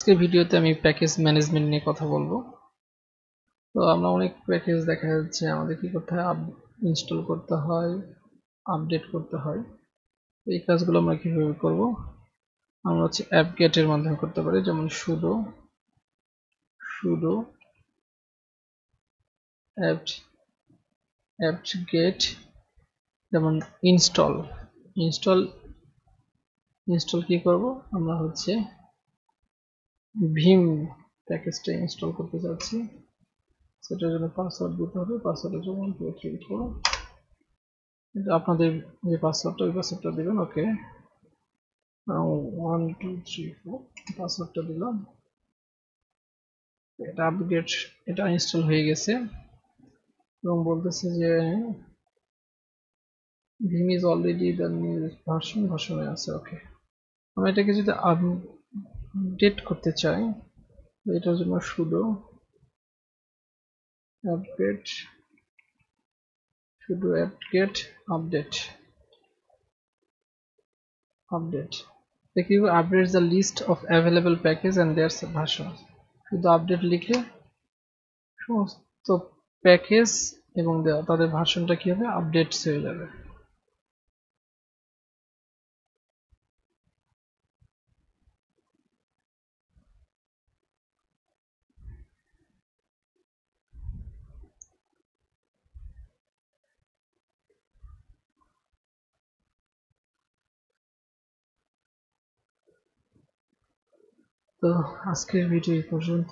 আজকের ভিডিওতে আমি প্যাকেজ ম্যানেজমেন্ট নিয়ে কথা বলবো। তো আমরা অনেক প্যাকেজ দেখা যাচ্ছে আমাদের কি করতে হয়, ইনস্টল করতে হয়, আপডেট করতে হয়। এই কাজগুলো আমরা কিভাবে করব? আমরা হচ্ছে অ্যাপ গেটের মাধ্যমে করতে পারি, যেমন sudo apt get, যেমন ইনস্টল ইনস্টল ইনস্টল কি করব, আমরা হচ্ছে ভিম প্যাকেজটা ইনস্টল করতে যাচ্ছি। সেটার জন্য পাসওয়ার্ড দিতে হবে। পাসওয়ার্ডের জন্য 1 2 3 4, আপনাদের যে পাসওয়ার্ডটা ওই পাসওয়ার্ডটা দিবেন। ওকে, 1 2 3 4 পাসওয়ার্ডটা দিলাম। এটা আপগ্রেড, এটা ইনস্টল হয়ে গেছে এবং বলতেছে যে vim is already the new ভার্সনে আছে। ওকে, আমরা এটাকে যদি আপডেট করতে চাই, এটার জন্য sudo apt-get update updates the list of available package and their version। শুধু আপডেট লিখে সমস্ত প্যাকেজ এবং তাদের ভার্সনটা কি হবে, আপডেটস হয়ে যাবে। তো আজকের ভিডিও এই পর্যন্ত।